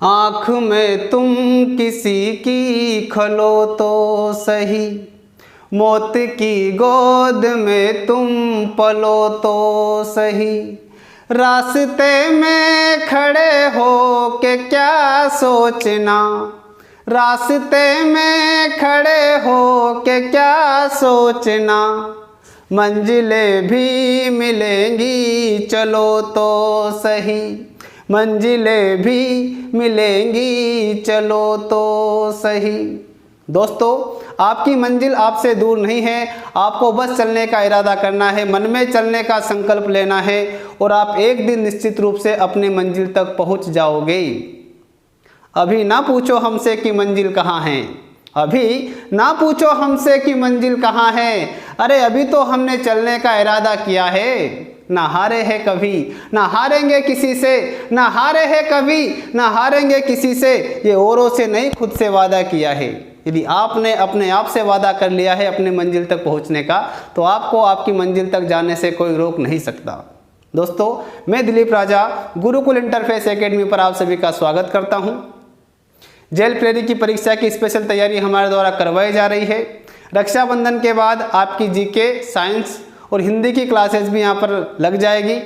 आँख में तुम किसी की खलो तो सही, मौत की गोद में तुम पलो तो सही। रास्ते में खड़े हो के क्या सोचना, रास्ते में खड़े हो के क्या सोचना। मंजिलें भी मिलेंगी चलो तो सही, मंजिलें भी मिलेंगी चलो तो सही। दोस्तों, आपकी मंजिल आपसे दूर नहीं है, आपको बस चलने का इरादा करना है, मन में चलने का संकल्प लेना है और आप एक दिन निश्चित रूप से अपनी मंजिल तक पहुंच जाओगे। अभी ना पूछो हमसे कि मंजिल कहाँ है, अभी ना पूछो हमसे कि मंजिल कहाँ है। अरे अभी तो हमने चलने का इरादा किया है। ना हारे हैं कभी, ना हारेंगे किसी से, ना हारे हैं कभी, ना हारेंगे किसी से। ये औरों से नहीं, खुद से वादा किया है। यदि आपने अपने आप से वादा कर लिया है अपने मंजिल तक पहुंचने का, तो आपको आपकी मंजिल तक जाने से कोई रोक नहीं सकता। दोस्तों, मैं दिलीप राजा गुरुकुल इंटरफेस एकेडमी पर आप सभी का स्वागत करता हूं। जेल प्रेरी की परीक्षा की स्पेशल तैयारी हमारे द्वारा करवाई जा रही है। रक्षाबंधन के बाद आपकी जीके, साइंस और हिंदी की क्लासेस भी यहाँ पर लग जाएगी।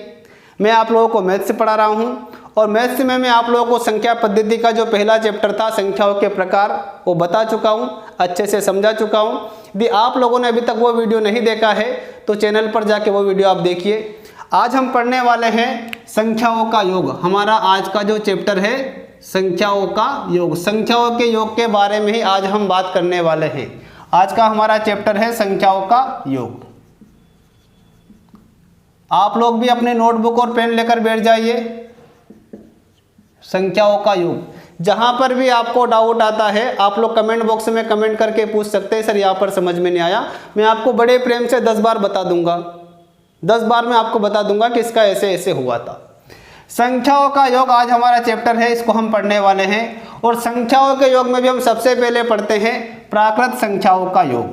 मैं आप लोगों को मैथ्स पढ़ा रहा हूँ और मैथ्स में मैं आप लोगों को संख्या पद्धति का जो पहला चैप्टर था, संख्याओं के प्रकार, वो बता चुका हूँ, अच्छे से समझा चुका हूँ। यदि आप लोगों ने अभी तक वो वीडियो नहीं देखा है तो चैनल पर जाके वो वीडियो आप देखिए। आज हम पढ़ने वाले हैं संख्याओं का योग। हमारा आज का जो चैप्टर है संख्याओं का योग, संख्याओं के योग के बारे में ही आज हम बात करने वाले हैं। आज का हमारा चैप्टर है संख्याओं का योग। आप लोग भी अपने नोटबुक और पेन लेकर बैठ जाइए। संख्याओं का योग, जहां पर भी आपको डाउट आता है आप लोग कमेंट बॉक्स में कमेंट करके पूछ सकते हैं, सर यहाँ पर समझ में नहीं आया। मैं आपको बड़े प्रेम से 10 बार बता दूंगा, 10 बार मैं आपको बता दूंगा कि इसका ऐसे ऐसे हुआ था। संख्याओं का योग आज हमारा चैप्टर है, इसको हम पढ़ने वाले हैं। और संख्याओं के योग में भी हम सबसे पहले पढ़ते हैं प्राकृत संख्याओं का योग।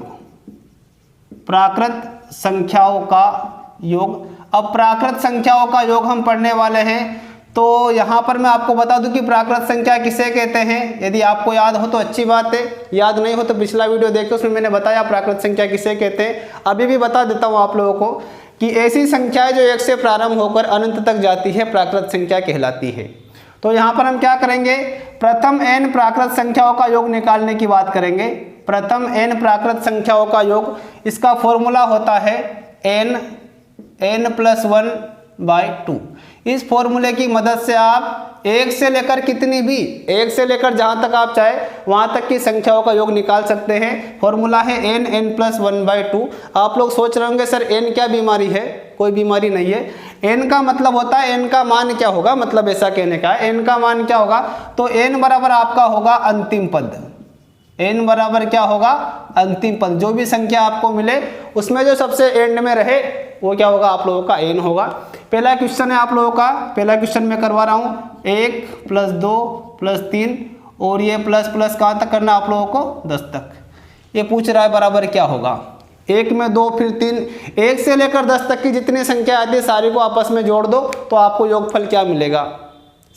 प्राकृत संख्याओं का योग। अब प्राकृत संख्याओं का योग हम पढ़ने वाले हैं, तो यहाँ पर मैं आपको बता दूं कि प्राकृत संख्या किसे कहते हैं। यदि आपको याद हो तो अच्छी बात है, याद नहीं हो तो पिछला वीडियो देखो, उसमें मैंने बताया प्राकृत संख्या किसे कहते हैं। अभी भी बता देता हूँ आप लोगों को कि ऐसी संख्याएं जो 1 से प्रारंभ होकर अनंत तक जाती है प्राकृत संख्या कहलाती है। तो यहाँ पर हम क्या करेंगे, प्रथम n प्राकृत संख्याओं का योग निकालने की बात करेंगे। प्रथम n प्राकृत संख्याओं का योग, इसका फॉर्मूला होता है n+1/2। इस फॉर्मूले की मदद से आप 1 से लेकर कितनी भी, 1 से लेकर जहां तक आप चाहे वहां तक की संख्याओं का योग निकाल सकते हैं। फॉर्मूला है n+1/2। आप लोग सोच रहे होंगे सर n क्या बीमारी है, कोई बीमारी नहीं है। n का मतलब होता है n का मान क्या होगा, मतलब ऐसा कहने का है n का मान क्या होगा, तो n बराबर आपका होगा अंतिम पद। n बराबर क्या होगा, अंतिम पद। जो भी संख्या आपको मिले उसमें जो सबसे एंड में रहे वो क्या होगा, आप लोगों का n होगा। पहला क्वेश्चन है आप लोगों का, पहला क्वेश्चन मैं करवा रहा हूँ 1 + 2 + 3 और ये प्लस प्लस कहाँ तक करना आप लोगों को, 10 तक। ये पूछ रहा है बराबर क्या होगा, 1 में 2 फिर 3, 1 से लेकर 10 तक की जितनी संख्या आती है सारी को आपस में जोड़ दो तो आपको योगफल क्या मिलेगा।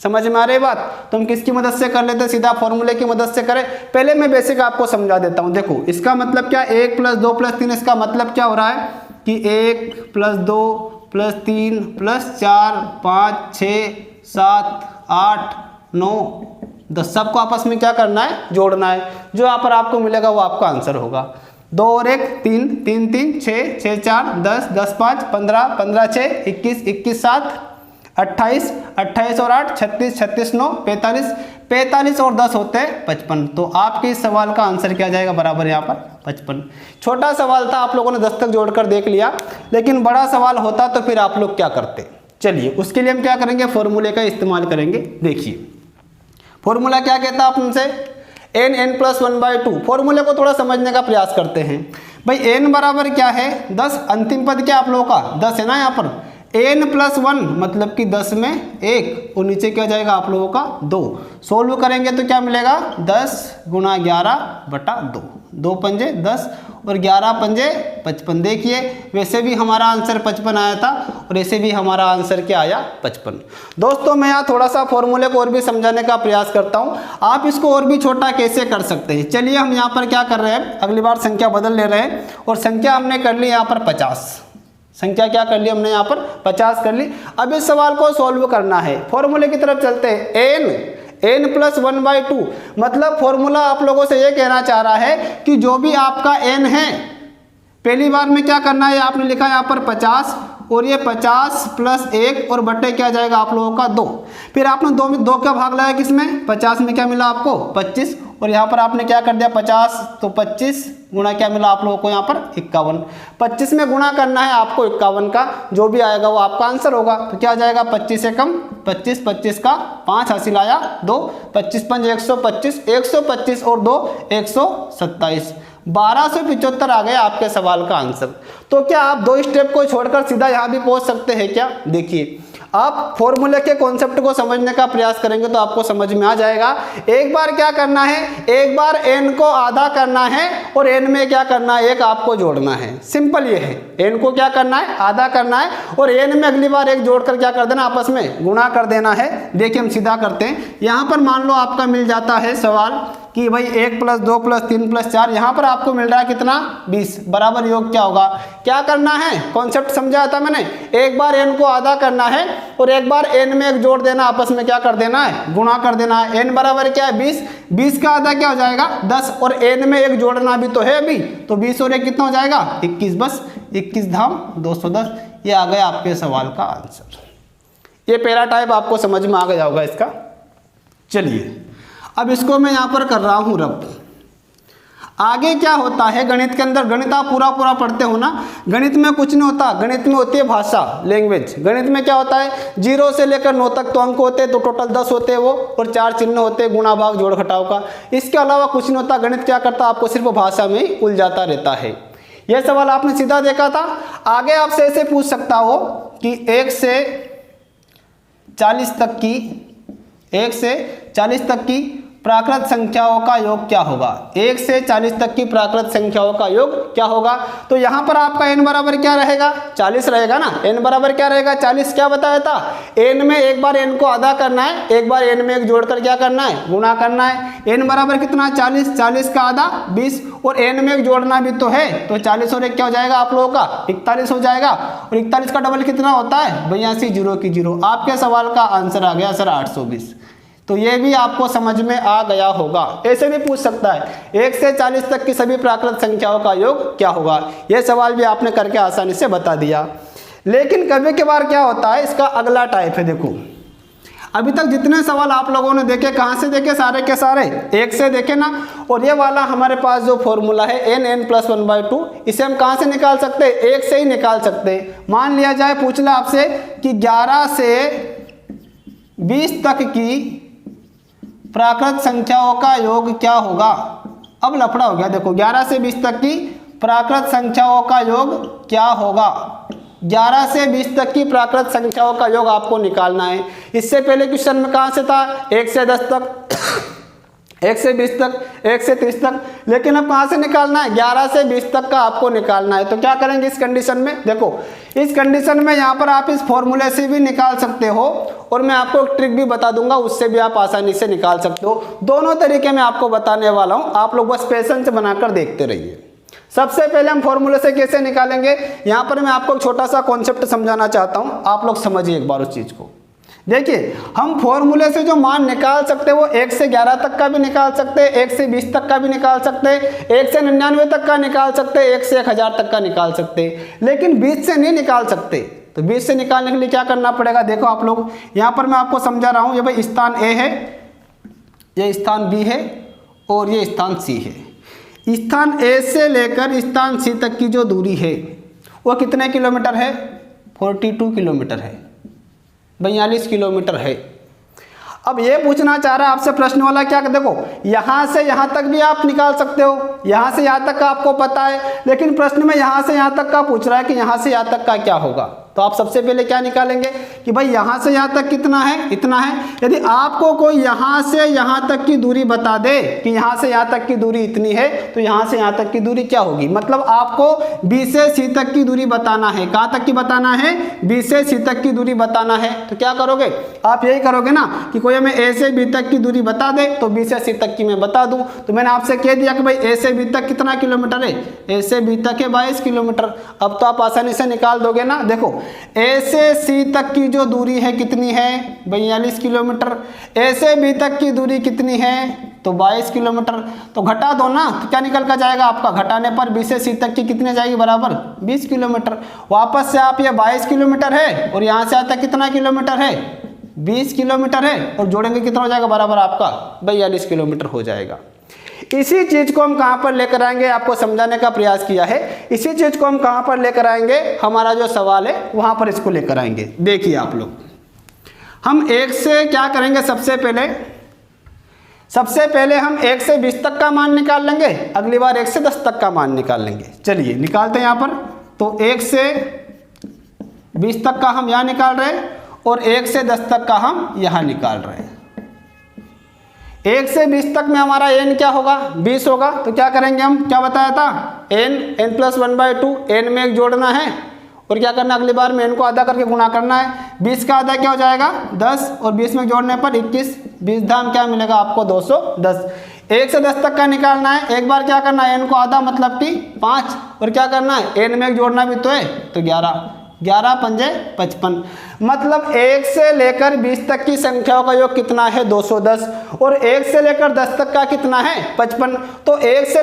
समझ में आ रही बात। तो हम किसकी मदद से कर लेते हैं, सीधा फॉर्मूले की मदद से करें। पहले मैं बेसिक आपको समझा देता हूँ। देखो इसका मतलब क्या, 1 + 2 + 3, इसका मतलब क्या हो रहा है कि 1 + 2 + 3 + 4 5 6 7 8 9 10 सबको आपस में क्या करना है, जोड़ना है। जो यहाँ पर आपको मिलेगा वो आपका आंसर होगा। 2 और 1 3 3 3 6 6 4 10 10 5 15 15 6 21 21 7 28 28 और 8 36 36 9 45 45 और 10 होते हैं 55। तो आपके इस सवाल का आंसर क्या जाएगा, बराबर यहाँ पर 55। छोटा सवाल था, आप लोगों ने 10 तक जोड़कर देख लिया, लेकिन बड़ा सवाल होता तो फिर आप लोग क्या करते। चलिए उसके लिए हम क्या करेंगे, फॉर्मूले का इस्तेमाल करेंगे। देखिए फॉर्मूला क्या कहता है आपसे, n+1/2। फॉर्मूले को थोड़ा समझने का प्रयास करते हैं। भाई n बराबर क्या है, 10। अंतिम पद क्या आप लोगों का 10 है ना। यहाँ पर n+1 मतलब कि 10 में 1 और नीचे क्या जाएगा आप लोगों का 2। सोल्व करेंगे तो क्या मिलेगा, 10 × 11/2। 2 पंजे 10 और 11 पंजे 55। देखिए वैसे भी हमारा आंसर 55 आया था और ऐसे भी हमारा आंसर क्या आया 55। दोस्तों मैं यहाँ थोड़ा सा फॉर्मूले को और भी समझाने का प्रयास करता हूँ, आप इसको और भी छोटा कैसे कर सकते हैं। चलिए हम यहाँ पर क्या कर रहे हैं, अगली बार संख्या बदल ले रहे हैं और संख्या हमने कर ली यहाँ पर 50। संख्या क्या कर ली हमने यहाँ पर 50 कर ली। अब इस सवाल को सॉल्व करना है, फॉर्मूले की तरफ चलते हैं। n + 1/2 मतलब फॉर्मूला आप लोगों से ये कहना चाह रहा है कि जो भी आपका n है, पहली बार में क्या करना है, आपने लिखा यहाँ पर 50 और ये 50 + 1 और बट्टे क्या जाएगा आप लोगों का 2। फिर आपने 2 में 2 का भाग लगाया किसमें, 50 में क्या मिला आपको 25 और यहाँ पर आपने क्या कर दिया 50 तो 25 गुणा क्या मिला आप लोगों को यहाँ पर 51। 25 में गुणा करना है आपको 51 का, जो भी आएगा वो आपका आंसर होगा। तो क्या आ जाएगा 25 से कम 25, 25 का 5 हासिल आया 2, 25 × 5 125, 125 और 2 127, 1275 आ गया आपके सवाल का आंसर। तो क्या आप 2 स्टेप को छोड़कर सीधा यहाँ भी पहुँच सकते हैं क्या? देखिए आप फॉर्मूले के कॉन्सेप्ट को समझने का प्रयास करेंगे तो आपको समझ में आ जाएगा। एक बार क्या करना है, एक बार n को आधा करना है और n में क्या करना है, एक आपको जोड़ना है। सिंपल ये है, n को क्या करना है आधा करना है और n में अगली बार एक जोड़कर क्या कर देना, आपस में गुणा कर देना है। देखिए हम सीधा करते हैं। यहाँ पर मान लो आपका मिल जाता है सवाल कि भाई 1 + 2 + 3 + 4, यहाँ पर आपको मिल रहा है कितना 20, बराबर योग क्या होगा। क्या करना है, कॉन्सेप्ट समझाया था मैंने, एक बार n को आधा करना है और एक बार n में एक जोड़ देना, आपस में क्या कर देना है गुणा कर देना है। n बराबर क्या है 20, 20 का आधा क्या हो जाएगा 10 और n में एक जोड़ना भी तो है अभी, तो 20 और 1 कितना हो जाएगा 21, बस 21 धाम 210। ये आ गया आपके सवाल का आंसर। ये पहला टाइप आपको समझ में आ गया होगा इसका। चलिए अब इसको मैं यहाँ पर कर रहा हूँ रब। आगे क्या होता है गणित के अंदर, गणित आप पूरा पढ़ते हो ना, गणित में कुछ नहीं होता, गणित में होती है भाषा, लैंग्वेज। गणित में क्या होता है 0 से लेकर 9 तक तो अंक होते हैं, तो टोटल 10 होते हैं वो, और 4 चिन्ह होते हैं गुणा भाग जोड़ घटाव का। इसके अलावा कुछ नहीं होता। गणित क्या करता है, आपको सिर्फ भाषा में ही उलझाता रहता है। यह सवाल आपने सीधा देखा था। आगे आपसे ऐसे पूछ सकता हो कि 1 से 40 तक की प्राकृत संख्याओं का योग क्या होगा। 1 से 40 तक की प्राकृत संख्याओं का योग क्या होगा। तो यहाँ पर आपका n बराबर क्या रहेगा 40 रहेगा ना, n बराबर क्या रहेगा 40। क्या बताया था, n में एक बार n को आधा करना है, एक बार n में एक जोड़कर क्या करना है गुणा करना है। n बराबर कितना 40, 40 का आधा 20 और n में एक जोड़ना भी तो है, तो 40 और 1 क्या हो जाएगा आप लोगों का 41 हो जाएगा। और 41 का डबल कितना होता है 82, 0 की 0। आपके सवाल का आंसर आ गया सर 820। तो ये भी आपको समझ में आ गया होगा। ऐसे भी पूछ सकता है 1 से 40 तक की सभी प्राकृत संख्याओं का योग क्या होगा। यह सवाल भी आपने करके आसानी से बता दिया। लेकिन कभी कभार क्या होता है, इसका अगला टाइप है। देखो अभी तक जितने सवाल आप लोगों ने देखे, कहाँ से देखे, सारे के सारे 1 से देखे ना। और ये वाला हमारे पास जो फॉर्मूला है n + 1/2, इसे हम कहाँ से निकाल सकते हैं, 1 से ही निकाल सकते हैं। मान लिया जाए पूछ ला आपसे कि 11 से 20 तक की प्राकृत संख्याओं का योग क्या होगा। अब लफड़ा हो गया। देखो 11 से 20 तक की प्राकृत संख्याओं का योग क्या होगा। 11 से 20 तक की प्राकृत संख्याओं का योग आपको निकालना है। इससे पहले क्वेश्चन में कहाँ से था 1 से 10 तक, 1 से 20 तक, 1 से 30 तक। लेकिन अब कहाँ से निकालना है 11 से 20 तक का आपको निकालना है। तो क्या करेंगे इस कंडीशन में, देखो इस कंडीशन में यहाँ पर आप इस फॉर्मूले से भी निकाल सकते हो और मैं आपको एक ट्रिक भी बता दूंगा, उससे भी आप आसानी से निकाल सकते हो। दोनों तरीके मैं आपको बताने वाला हूँ, आप लोग बस पेशेंस बनाकर देखते रहिए। सबसे पहले हम फॉर्मूले से कैसे निकालेंगे, यहाँ पर मैं आपको एक छोटा सा कॉन्सेप्ट समझाना चाहता हूँ, आप लोग समझिए एक बार उस चीज़ को। देखिए हम फॉर्मूले से जो मान निकाल सकते हैं वो 1 से 11 तक का भी निकाल सकते हैं, 1 से 20 तक का भी निकाल सकते हैं, 1 से 99 तक का निकाल सकते हैं, 1 से 1000 तक का निकाल सकते हैं। लेकिन 20 से नहीं निकाल सकते। तो 20 से निकालने के लिए क्या करना पड़ेगा, देखो आप लोग यहाँ पर मैं आपको समझा रहा हूँ। ये भाई स्थान A है, ये स्थान B है और ये स्थान C है। स्थान A से लेकर स्थान C तक की जो दूरी है वो कितने किलोमीटर है, 42 किलोमीटर है, 42 किलोमीटर है। अब ये पूछना चाह रहा है आपसे प्रश्न वाला क्या, देखो यहाँ से यहाँ तक भी आप निकाल सकते हो, यहाँ से यहाँ तक का आपको पता है, लेकिन प्रश्न में यहाँ से यहाँ तक का पूछ रहा है कि यहाँ से यहाँ तक का क्या होगा। तो आप सबसे पहले क्या निकालेंगे कि भाई यहाँ से यहाँ तक कितना है, इतना है। यदि आपको कोई यहाँ से यहाँ तक की दूरी बता दे कि यहाँ से यहाँ तक की दूरी इतनी है, तो यहाँ से यहाँ तक की दूरी क्या होगी, मतलब आपको B से C तक की दूरी बताना है। कहाँ तक की बताना है, B से C तक की दूरी बताना है। तो क्या करोगे, आप यही करोगे ना कि कोई हमें A से B तक की दूरी बता दे तो B से C तक की मैं बता दूं। तो मैंने आपसे कह दिया कि भाई A से B तक कितना किलोमीटर है, A से B तक है 22 किलोमीटर। अब तो आप आसानी से निकाल दोगे ना। देखो A से C तक की जो दूरी है कितनी है, 42 किलोमीटर। A से B तक की दूरी कितनी है, तो 22 किलोमीटर। तो घटा दो ना, तो क्या निकल कर जाएगा आपका, घटाने पर B से C तक की कितने जाएगी, बराबर 20 किलोमीटर। वापस से आप ये 22 किलोमीटर है और यहाँ से यहाँ तक कितना किलोमीटर है, 20 किलोमीटर है, और जोड़ेंगे कितना हो जाएगा, बराबर आपका 42 किलोमीटर हो जाएगा। इसी चीज को हम कहाँ पर लेकर आएंगे, आपको समझाने का प्रयास किया है। इसी चीज को हम कहाँ पर लेकर आएंगे, हमारा जो सवाल है वहां पर इसको लेकर आएंगे। देखिए आप लोग, हम 1 से क्या करेंगे, सबसे पहले हम 1 से 20 तक का मान निकाल लेंगे, अगली बार 1 से 10 तक का मान निकाल लेंगे। चलिए निकालते हैं यहाँ पर। तो 1 से 20 तक का हम यहाँ निकाल रहे हैं और 1 से 10 तक का हम यहाँ निकाल रहे हैं। 1 से 20 तक में हमारा n क्या होगा, 20 होगा। तो क्या करेंगे हम, क्या बताया था, n प्लस 1/2, n में 1 जोड़ना है और क्या करना, अगली बार में n को आधा करके गुणा करना है। 20 का आधा क्या हो जाएगा, 10, और 20 में जोड़ने पर 21, 20 धाम क्या मिलेगा आपको, 210। 1 से 10 तक का निकालना है, एक बार क्या करना है, n को आधा मतलब कि 5, और क्या करना है, n में 1 जोड़ना भी तो है, तो 11, 11 पंजे 55। मतलब 1 से लेकर 20 तक की संख्याओं का योग कितना है, 210, और 1 से लेकर 10 तक का कितना है, 55। तो 1 से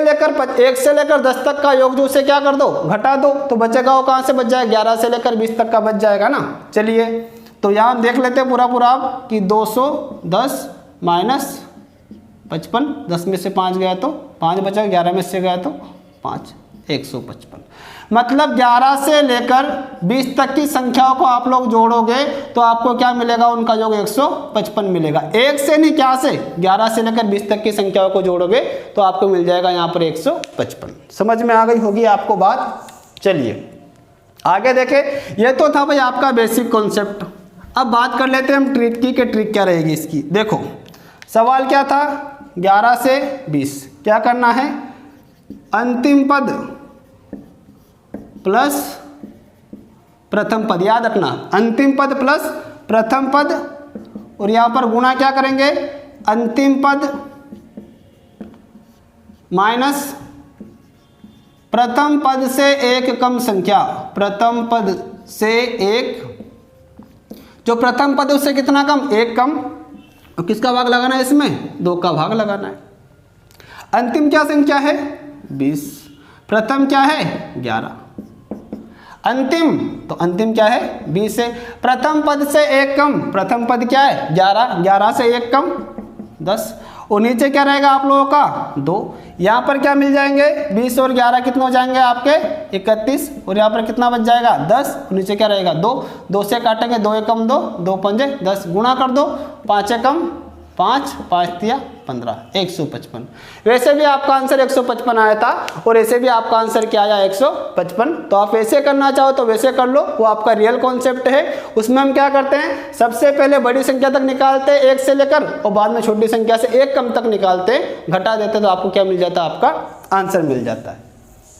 लेकर 10 तक का योग जो उसे क्या कर दो, घटा दो, तो बचेगा वो कहाँ से बच जाएगा, 11 से लेकर 20 तक का बच जाएगा ना। चलिए तो यहाँ हम देख लेते हैं पूरा आप कि 210 माइनस 55, 10 में से 5 गया तो 5 बचा, 11 में से गया तो 5, 155। मतलब 11 से लेकर 20 तक की संख्याओं को आप लोग जोड़ोगे तो आपको क्या मिलेगा, उनका योग 155 मिलेगा। 1 से नहीं, क्या से, 11 से लेकर 20 तक की संख्याओं को जोड़ोगे तो आपको मिल जाएगा यहाँ पर 155। समझ में आ गई होगी आपको बात। चलिए आगे देखें, ये तो था भाई आपका बेसिक कॉन्सेप्ट। अब बात कर लेते हैं हम ट्रिक की, कि ट्रिक क्या रहेगी इसकी। देखो सवाल क्या था, 11 से 20 क्या करना है, अंतिम पद प्लस प्रथम पद, याद रखना, अंतिम पद प्लस प्रथम पद, और यहां पर गुणा क्या करेंगे, अंतिम पद माइनस प्रथम पद से एक कम संख्या, प्रथम पद से एक, जो प्रथम पद है उससे कितना कम, 1 कम, और किसका भाग लगाना है इसमें, 2 का भाग लगाना है। अंतिम क्या संख्या है, 20, प्रथम क्या है, 11, अंतिम, तो अंतिम क्या है, 20 है। प्रथम पद से 1 कम, प्रथम पद क्या है, 11, 11 से 1 कम 10, और नीचे क्या रहेगा आप लोगों का, 2। यहाँ पर क्या मिल जाएंगे, 20 और 11 कितने हो जाएंगे आपके, 31, और यहाँ पर कितना बच जाएगा, 10, और नीचे क्या रहेगा, 2, 2 से काटेंगे, 2 एकम 2, 2 पंजे 10, गुणा कर दो, 5 एकम 5, 5 तिया 15, 155। वैसे भी आपका आंसर 155 आया था, और ऐसे भी आपका आंसर क्या आया, 155। तो आप वैसे करना चाहो तो वैसे कर लो, वो आपका रियल कॉन्सेप्ट है। उसमें हम क्या करते हैं, सबसे पहले बड़ी संख्या तक निकालते हैं 1 से लेकर, और बाद में छोटी संख्या से 1 कम तक निकालते हैं, घटा देते तो आपको क्या मिल जाता है, आपका आंसर मिल जाता है।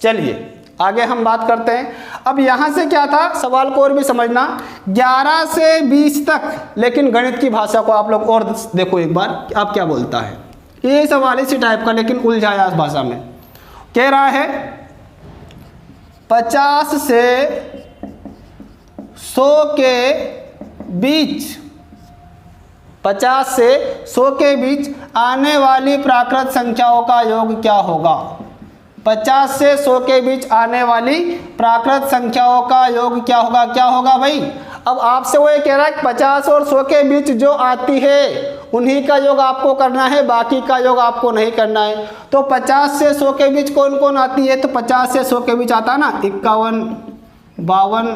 चलिए आगे हम बात करते हैं। अब यहाँ से क्या था, सवाल को और भी समझना, 11 से 20 तक, लेकिन गणित की भाषा को आप लोग और देखो एक बार, आप क्या बोलता है। ये सवाल इसी टाइप का, लेकिन उलझाया भाषा में। कह रहा है 50 से 100 के बीच, 50 से 100 के बीच आने वाली प्राकृत संख्याओं का योग क्या होगा। 50 से 100 के बीच आने वाली प्राकृत संख्याओं का योग क्या होगा, क्या होगा भाई। अब आपसे वो ये कह रहा है कि 50 और 100 के बीच जो आती है उन्हीं का योग आपको करना है, बाकी का योग आपको नहीं करना है। तो 50 से 100 के बीच कौन कौन आती है, तो 50 से 100 के बीच आता है ना 51, 52,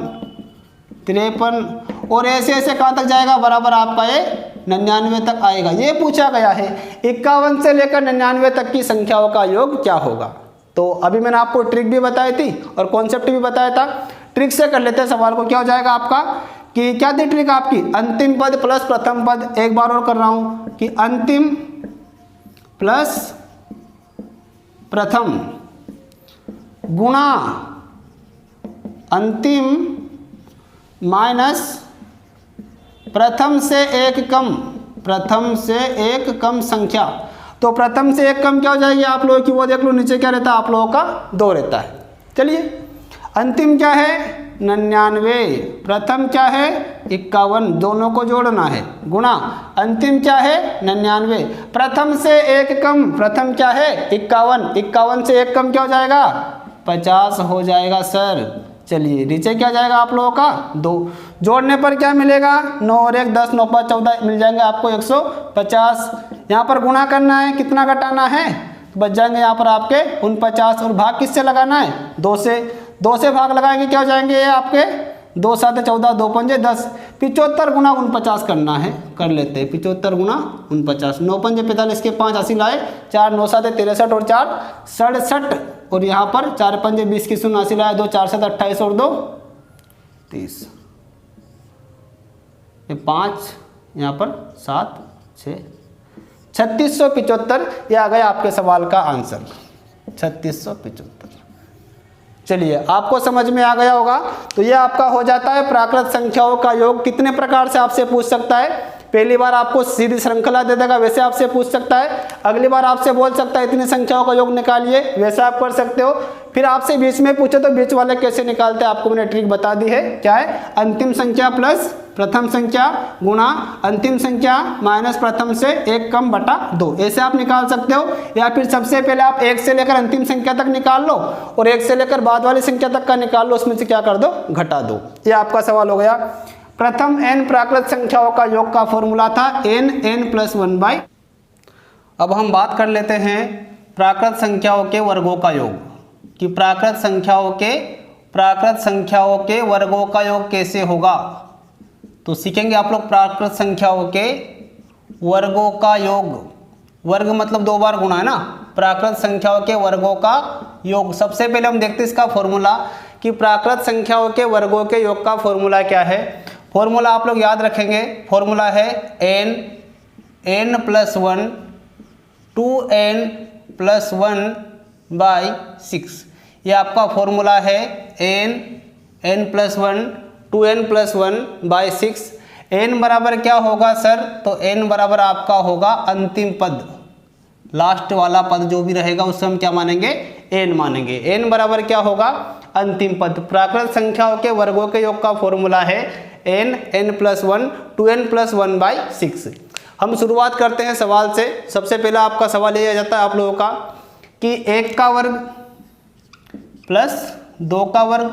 53, और ऐसे ऐसे कहाँ तक जाएगा, बराबर आपका ये 99 तक आएगा। ये पूछा गया है 51 से लेकर 99 तक की संख्याओं का योग क्या होगा। तो अभी मैंने आपको ट्रिक भी बताई थी और कॉन्सेप्ट भी बताया था। ट्रिक से कर लेते हैं सवाल को। क्या हो जाएगा आपका कि क्या थी ट्रिक आपकी, अंतिम पद प्लस प्रथम पद। एक बार और कर रहा हूं कि अंतिम प्लस प्रथम गुणा अंतिम माइनस प्रथम से एक कम, प्रथम से एक कम संख्या। तो प्रथम से एक कम क्या हो जाएगी आप लोगों की, वो देख लो नीचे क्या रहता है आप लोगों का 2 रहता है। चलिए अंतिम क्या है 99, प्रथम क्या है 51, दोनों को जोड़ना है, गुणा अंतिम क्या है 99, प्रथम से एक कम, प्रथम क्या है 51, 51 से एक कम क्या हो जाएगा 50 हो जाएगा सर। चलिए नीचे क्या जाएगा आप लोगों का 2, जोड़ने पर क्या मिलेगा 9 और 1 10, 9 5 14 मिल जाएंगे आपको 150। यहाँ पर गुणा करना है, कितना घटाना है, तो बच जाएंगे यहाँ पर आपके 49। और भाग किससे लगाना है 2 से, 2 से भाग लगाएंगे क्या हो जाएंगे ये आपके 2 7 14, 2 5 10, 75 गुना 49 करना है, कर लेते हैं 75 गुना 49, 9 5 45 के 5 80 लाए, 4 9 7 63 और 4 67, और यहाँ पर 4 5 20 की 0 80 लाए, 2 4 7 28 और 2 30, ये 5 यहाँ पर 7 6 3675, ये आ गया आपके सवाल का आंसर 3675। चलिए आपको समझ में आ गया होगा। तो ये आपका हो जाता है प्राकृत संख्याओं का योग। कितने प्रकार से आपसे पूछ सकता है, पहली बार आपको सीधी श्रृंखला दे देगा, वैसे आपसे पूछ सकता है। अगली बार आपसे बोल सकता है इतनी संख्याओं का योग निकालिए, वैसा आप कर सकते हो। फिर आपसे बीच में पूछे तो बीच वाले कैसे निकालते हैं आपको मैंने ट्रिक बता दी है। क्या है, अंतिम संख्या प्लस प्रथम संख्या गुणा अंतिम संख्या माइनस प्रथम से एक कम बटा 2, ऐसे आप निकाल सकते हो। या फिर सबसे पहले आप 1 से लेकर अंतिम संख्या तक निकाल लो और 1 से लेकर बाद वाली संख्या तक का निकाल लो, उसमें से क्या कर दो घटा दो। ये आपका सवाल हो गया। प्रथम n प्राकृत संख्याओं का योग का फॉर्मूला था n+1/। अब हम बात कर लेते हैं प्राकृत संख्याओं के वर्गों का योग, कि प्राकृत संख्याओं के वर्गों का योग कैसे होगा। तो सीखेंगे आप लोग प्राकृत संख्याओं के वर्गों का योग। वर्ग मतलब 2 बार गुणा है ना, प्राकृत संख्याओं के वर्गों का योग। सबसे पहले हम देखते हैं इसका फॉर्मूला कि प्राकृत संख्याओं के वर्गों के योग का फॉर्मूला क्या है। फॉर्मूला आप लोग याद रखेंगे, फॉर्मूला है n+1 2n+1/6। ये आपका फॉर्मूला है n+1 2n+1/6। n बराबर क्या होगा सर, तो n बराबर आपका होगा अंतिम पद, लास्ट वाला पद जो भी रहेगा उससे हम क्या मानेंगे n मानेंगे। n बराबर क्या होगा अंतिम पद। प्राकृत संख्याओं के वर्गों के योग का फॉर्मूला है n+1 2n+1/6। हम शुरुआत करते हैं सवाल से। सबसे पहला आपका सवाल ये आ जाता है आप लोगों का कि 1 का वर्ग प्लस 2 का वर्ग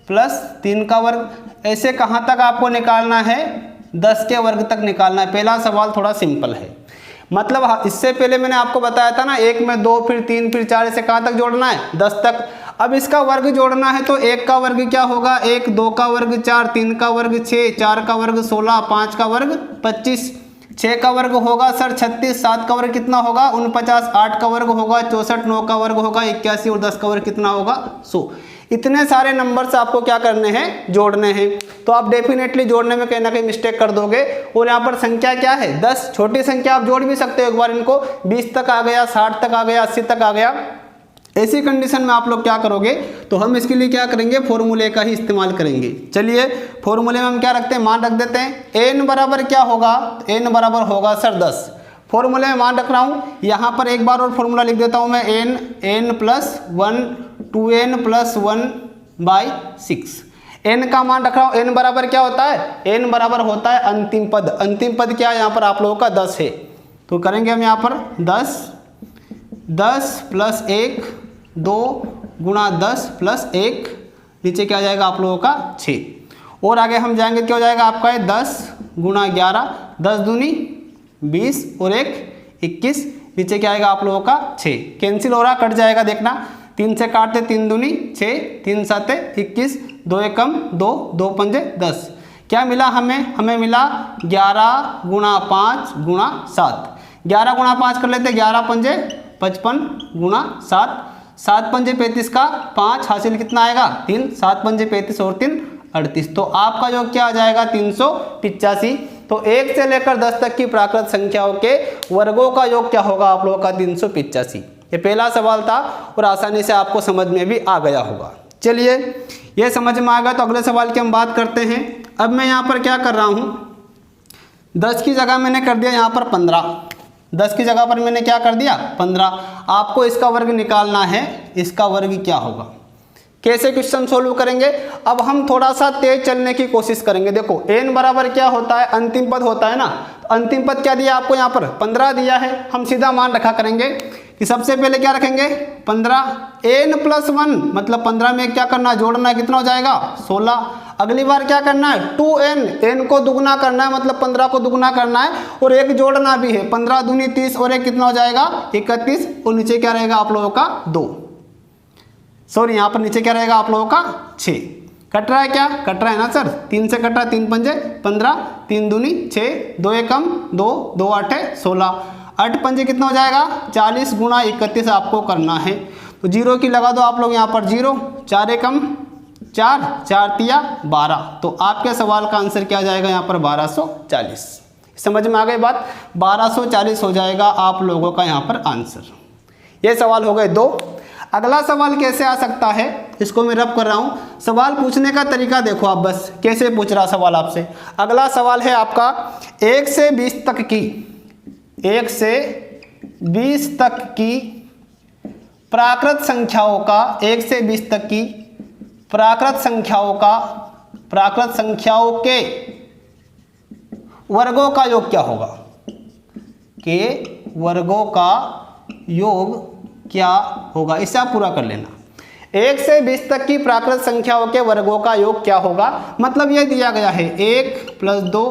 प्लस 3 का वर्ग, ऐसे कहाँ तक आपको निकालना है 10 के वर्ग तक निकालना है। पहला सवाल थोड़ा सिंपल है, मतलब इससे पहले मैंने आपको बताया था ना 1 में 2 फिर 3 फिर 4, ऐसे कहाँ तक जोड़ना है 10 तक। अब इसका वर्ग जोड़ना है तो 1 का वर्ग क्या होगा 1, 2 का वर्ग 4, 3 का वर्ग 6, 4 का वर्ग 16, 5 का वर्ग 25, 6 का वर्ग होगा सर 36, 7 का वर्ग कितना होगा 49, 8 का वर्ग होगा 64, 9 का वर्ग होगा 81 और 10 का वर्ग कितना होगा 100। इतने सारे नंबर्स आपको क्या करने हैं जोड़ने हैं। तो आप डेफिनेटली जोड़ने में कहीं ना कहीं मिस्टेक कर दोगे। और यहाँ पर संख्या क्या है 10, छोटी संख्या आप जोड़ भी सकते हो एक बार इनको, 20 तक आ गया, 60 तक आ गया, 80 तक आ गया। ऐसी कंडीशन में आप लोग क्या करोगे, तो हम इसके लिए क्या करेंगे फॉर्मूले का ही इस्तेमाल करेंगे। चलिए फॉर्मूले में हम क्या रखते हैं, मान रख देते हैं। n बराबर क्या होगा, n बराबर होगा सर 10। फॉर्मूले में मान रख रहा हूँ, यहाँ पर एक बार और फॉर्मूला लिख देता हूँ मैं n+1 2n+1/6। n का मान रख रहा हूँ, n बराबर क्या होता है, n बराबर होता है अंतिम पद। अंतिम पद क्या है यहाँ पर आप लोगों का 10 है। तो करेंगे हम यहाँ पर 10 + 1 2 गुणा 10 + 1, नीचे क्या आ जाएगा आप लोगों का 6। और आगे हम जाएंगे क्या हो जाएगा आपका 10 गुणा 11, 10 दूनी 20 और 1 21, नीचे क्या आएगा आप लोगों का 6। कैंसिल हो रहा, कट जाएगा देखना, 3 से काटते 3 दूनी 6, 3 7 21, 2 1 2, 2 5 10। क्या मिला हमें मिला 11 गुणा 5 गुणा 7। 11 गुणा 5 कर लेते, 11 5 55 गुणा 7 7 पंजे 35 का 5 हासिल कितना आएगा 3, 7 पंजे 35 और 3 38। तो आपका योग क्या आ जाएगा 385। तो 1 से लेकर 10 तक की प्राकृत संख्याओं के वर्गों का योग क्या होगा आप लोगों का 385। ये पहला सवाल था और आसानी से आपको समझ में भी आ गया होगा। चलिए ये समझ में आ गया तो अगले सवाल की हम बात करते हैं। अब मैं यहाँ पर क्या कर रहा हूँ, 10 की जगह मैंने कर दिया यहाँ पर 15, 10 की जगह पर मैंने क्या कर दिया 15। आपको इसका वर्ग निकालना है, इसका वर्ग क्या होगा। कैसे क्वेश्चन सोल्व करेंगे, अब हम थोड़ा सा तेज चलने की कोशिश करेंगे। देखो n बराबर क्या होता है, अंतिम पद होता है ना, तो अंतिम पद क्या दिया आपको यहाँ पर 15 दिया है। हम सीधा मान रखा करेंगे कि सबसे पहले क्या रखेंगे 15, n+1 मतलब 15 में क्या करना है जोड़ना है, कितना हो जाएगा 16। अगली बार क्या करना है 2n, n को दुगना करना है मतलब 15 को दुगना करना है और एक जोड़ना भी है, 15 दूनी 30 और एक कितना हो जाएगा 31 और नीचे क्या रहेगा आप लोगों का 2, सॉरी यहाँ पर नीचे क्या रहेगा आप लोगों का 6। कट रहा है क्या, कट रहा है ना सर, 3 से कट रहा है, 3 पंजे 15, 3 दूनी 6, 2 एकम 2, 2 आठे 16, 8 पंजे कितना हो जाएगा 40 गुणा 31 आपको करना है। तो जीरो की लगा दो आप लोग यहाँ पर 0, 4 एकम 4, 4 तिया 12। तो आपके सवाल का आंसर क्या जाएगा यहाँ पर 1240। समझ में आ गई बात, 1240 हो जाएगा आप लोगों का यहाँ पर आंसर। ये सवाल हो गए 2। अगला सवाल कैसे आ सकता है, इसको मैं रब कर रहा हूँ। सवाल पूछने का तरीका देखो आप बस, कैसे पूछ रहा सवाल आपसे। अगला सवाल है आपका 1 से 20 तक की, 1 से 20 तक की प्राकृत संख्याओं का, 1 से 20 तक की प्राकृत संख्याओं का, प्राकृत संख्याओं के वर्गों का योग क्या होगा, के वर्गों का योग क्या होगा। इसे आप पूरा कर लेना। 1 से 20 तक की प्राकृत संख्याओं के वर्गों का योग क्या होगा, मतलब यह दिया गया है 1 + 2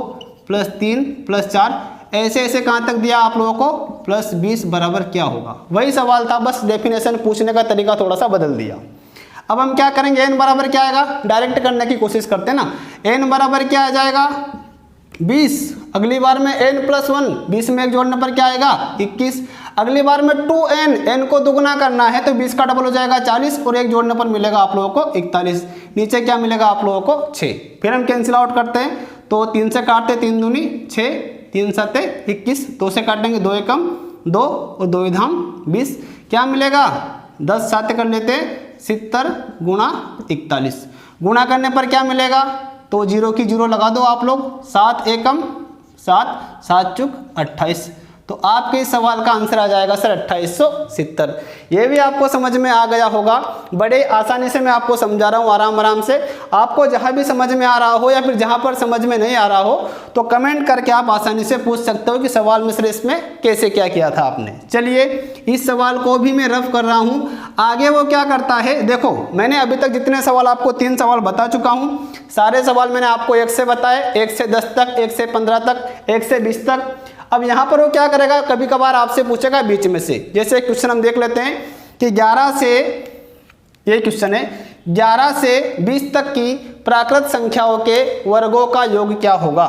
+ 3 + 4, ऐसे ऐसे कहाँ तक दिया आप लोगों को +20 बराबर क्या होगा। वही सवाल था, बस डेफिनेशन पूछने का तरीका थोड़ा सा बदल दिया। अब हम क्या करेंगे, n बराबर क्या आएगा, डायरेक्ट करने की कोशिश करते हैं ना। n बराबर क्या आ जाएगा 20, अगली बार में n+1, 20 में एक जोड़ने पर क्या आएगा 21। अगली बार में 2n, n को दुगना करना है तो 20 का डबल हो जाएगा 40 और एक जोड़ने पर मिलेगा आप लोगों को 41। नीचे क्या मिलेगा आप लोगों को 6। फिर हम कैंसिल आउट करते हैं तो 3 से काटते 3 दूनी 6, 3 7 21, 2 से काटेंगे 2 एकम 2 और 2 धाम 20, क्या मिलेगा 10 7 कर लेते 70 गुणा 41। गुणा करने पर क्या मिलेगा, तो 0 की 0 लगा दो आप लोग, 7 एकम 7, 7 चुक 28। तो आपके इस सवाल का आंसर आ जाएगा सर 2870। ये भी आपको समझ में आ गया होगा, बड़े आसानी से मैं आपको समझा रहा हूँ आराम आराम से। आपको जहाँ भी समझ में आ रहा हो या फिर जहाँ पर समझ में नहीं आ रहा हो तो कमेंट करके आप आसानी से पूछ सकते हो कि सवाल में सर इसमें कैसे क्या किया था आपने। चलिए इस सवाल को भी मैं रफ कर रहा हूँ। आगे वो क्या करता है, देखो मैंने अभी तक जितने सवाल आपको 3 सवाल बता चुका हूँ। सारे सवाल मैंने आपको 1 से बताए, 1 से 10 तक, 1 से 15 तक, 1 से 20 तक। अब यहाँ पर वो क्या करेगा, कभी कभार आपसे पूछेगा बीच में से। जैसे क्वेश्चन हम देख लेते हैं कि 11 से, ये क्वेश्चन है 11 से 20 तक की प्राकृत संख्याओं के वर्गों का योग क्या होगा।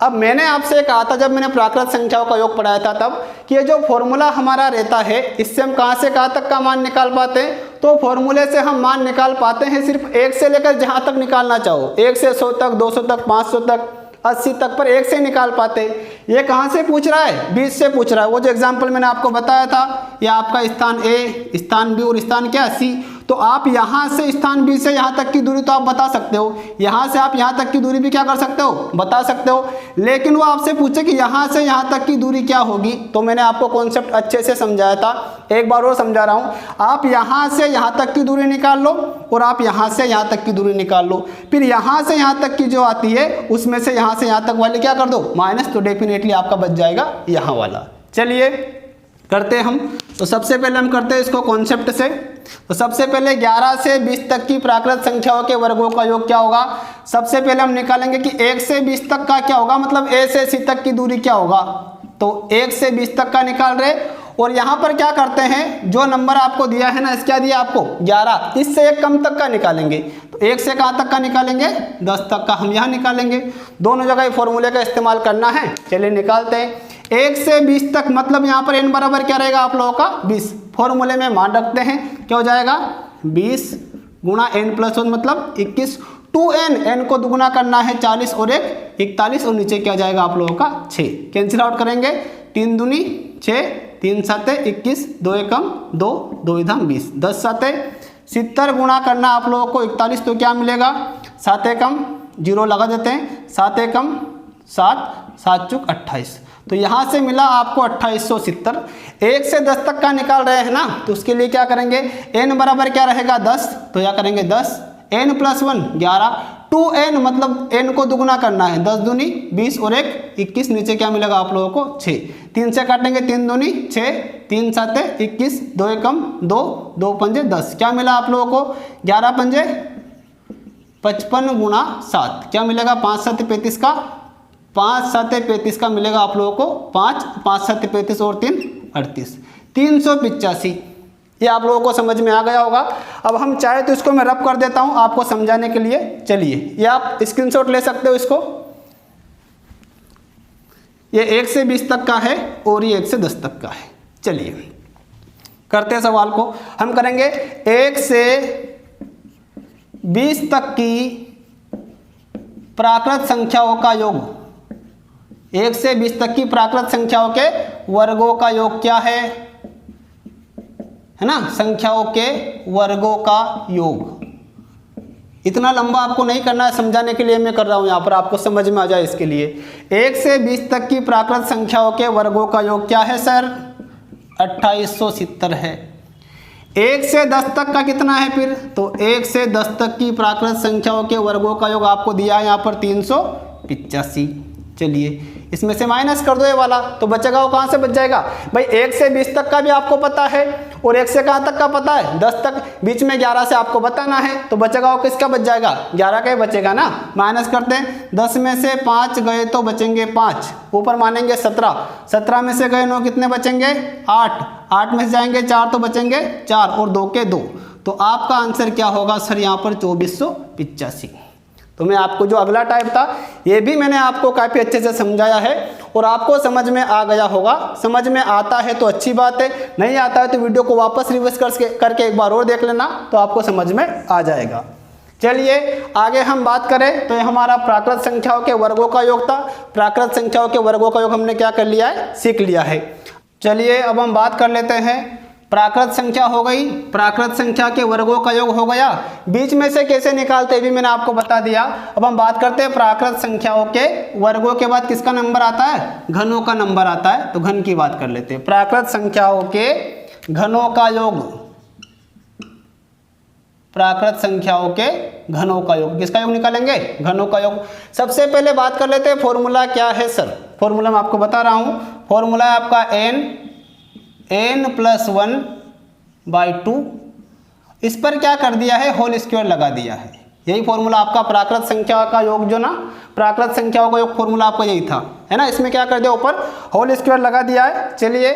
अब मैंने आपसे कहा था जब मैंने प्राकृत संख्याओं का योग पढ़ाया था तब कि ये जो फॉर्मूला हमारा रहता है इससे हम कहाँ से कहाँ तक का मान निकाल पाते हैं। तो फॉर्मूले से हम मान निकाल पाते हैं सिर्फ 1 से लेकर जहाँ तक निकालना चाहो, 1 से 100 तक, 200 तक, 500 तक, 80 तक, पर 1 से निकाल पाते। ये कहाँ से पूछ रहा है, 20 से पूछ रहा है। वो जो एग्जाम्पल मैंने आपको बताया था, ये आपका स्थान ए, स्थान बी और स्थान क्या सी। तो आप यहाँ से स्थान बी से यहाँ तक की दूरी तो आप बता सकते हो, यहाँ से आप यहाँ तक की दूरी भी क्या कर सकते हो, बता सकते हो। लेकिन वो आपसे पूछे कि यहाँ से यहाँ तक की दूरी क्या होगी, तो मैंने आपको कॉन्सेप्ट अच्छे से समझाया था, एक बार और समझा रहा हूँ। आप यहाँ से यहाँ तक की दूरी निकाल लो और आप यहाँ से यहाँ तक की दूरी निकाल लो, फिर यहाँ से यहाँ तक की जो आती है उसमें से यहाँ से यहाँ तक वाली क्या कर दो माइनस, तो डेफिनेटली आपका बच जाएगा यहाँ वाला। चलिए करते हैं हम। तो सबसे पहले हम करते हैं इसको कॉन्सेप्ट से। तो सबसे पहले 11 से 20 तक की प्राकृत संख्याओं के वर्गों का योग क्या होगा। सबसे पहले हम निकालेंगे कि 1 से 20 तक का क्या होगा, मतलब ए से सी तक की दूरी क्या होगा। तो 1 से 20 तक का निकाल रहे और यहाँ पर क्या करते हैं, जो नंबर आपको दिया है ना, इसका क्या दिया आपको 11, इससे एक कम तक का निकालेंगे। तो 1 से कहाँ तक का निकालेंगे, 10 तक का हम यहाँ निकालेंगे। दोनों जगह फॉर्मूले का इस्तेमाल करना है। चलिए निकालते हैं। 1 से 20 तक मतलब यहाँ पर n बराबर क्या रहेगा आप लोगों का 20। फॉर्मूले में मान रखते हैं, क्या हो जाएगा 20 गुणा n+1 मतलब 21, 2n, n को दुगुना करना है 40 और 1 41 और नीचे क्या जाएगा आप लोगों का 6। कैंसिल आउट करेंगे, 3 दूनी 6, 3 साते 21, 2 एकम 2, 2 इधम 20, 10 साते 70 गुणा करना आप लोगों को 41, तो क्या मिलेगा 7 एकम 0 लगा देते हैं, 7 एकम 7, 7 चुक 28, तो यहाँ से मिला आपको 2870। 1 से 10 तक का निकाल रहे हैं ना, तो उसके लिए क्या करेंगे, n बराबर क्या रहेगा 10, तो क्या करेंगे 10, n+1 11, 2n मतलब n को दुगुना करना है, 10 दूनी 20 और 1 21, नीचे क्या मिलेगा आप लोगों को 6, 3 से काटेंगे 3 दूनी 6, 3 साते 21, 2 एकम 2, 2 पंजे 10, क्या मिला आप लोगों को 11 पंजे 55 गुणा 7, क्या मिलेगा 5 7 35 का, 5 7 35 का मिलेगा आप लोगों को 5, 5 7 35 और 3 38, 385। ये आप लोगों को समझ में आ गया होगा। अब हम चाहे तो इसको मैं रब कर देता हूं आपको समझाने के लिए, चलिए ये आप स्क्रीनशॉट ले सकते हो इसको। ये 1 से 20 तक का है और ये 1 से 10 तक का है। चलिए करते हैं सवाल को, हम करेंगे 1 से 20 तक की प्राकृत संख्याओं का योग। 1 से 20 तक की प्राकृत संख्याओं के वर्गों का योग क्या है ना, संख्याओं के वर्गों का योग। इतना लंबा आपको नहीं करना है, समझाने के लिए मैं कर रहा हूं यहाँ पर, आपको समझ में आ जाए इसके लिए। 1 से 20 तक की प्राकृत संख्याओं के वर्गों का योग क्या है सर, 2870 है। 1 से 10 तक का कितना है फिर, तो 1 से 10 तक की प्राकृत संख्याओं के वर्गों का योग आपको दिया है यहाँ पर 385। चलिए इसमें से माइनस कर दो ये वाला, तो बचेगा वो कहाँ से बच जाएगा भाई, 1 से 20 तक का भी आपको पता है और 1 से कहाँ तक का पता है 10 तक, बीच में 11 से आपको बताना है, तो बचेगा वो किसका बच जाएगा 11 का ही बचेगा ना। माइनस करते हैं, 10 में से 5 गए तो बचेंगे 5, ऊपर मानेंगे 17, 17 में से गए 9 कितने बचेंगे 8, 8 में से जाएंगे 4 तो बचेंगे 4 और 2 के 2, तो आपका आंसर क्या होगा सर यहाँ पर 2485। तो मैं आपको जो अगला टाइप था ये भी मैंने आपको काफ़ी अच्छे से समझाया है और आपको समझ में आ गया होगा। समझ में आता है तो अच्छी बात है, नहीं आता है तो वीडियो को वापस रिवर्स करके एक बार और देख लेना, तो आपको समझ में आ जाएगा। चलिए आगे हम बात करें तो ये हमारा प्राकृत संख्याओं के वर्गों का योग था। प्राकृत संख्याओं के वर्गों का योग हमने क्या कर लिया है, सीख लिया है। चलिए अब हम बात कर लेते हैं, प्राकृत संख्या हो गई, प्राकृत संख्या के वर्गों का योग हो गया, बीच में से कैसे निकालते भी मैंने आपको बता दिया। अब हम बात करते हैं प्राकृत संख्याओं के वर्गों के बाद किसका नंबर आता है, घनों का नंबर आता है, तो घन की बात कर लेते हैं। प्राकृत संख्याओं के घनों का योग, प्राकृत संख्याओं के घनों का योग, किसका योग निकालेंगे, घनों का योग। सबसे पहले बात कर लेते हैं फॉर्मूला क्या है सर, फॉर्मूला मैं आपको बता रहा हूं, फॉर्मूला है आपका n+1/2, इस पर क्या कर दिया है, होल स्क्वायर लगा दिया है। यही फॉर्मूला आपका प्राकृत संख्या का योग जो ना, प्राकृत संख्याओं का योग फॉर्मूला आपका यही था, है ना। इसमें क्या कर दिया, ऊपर होल स्क्वायर लगा दिया है। चलिए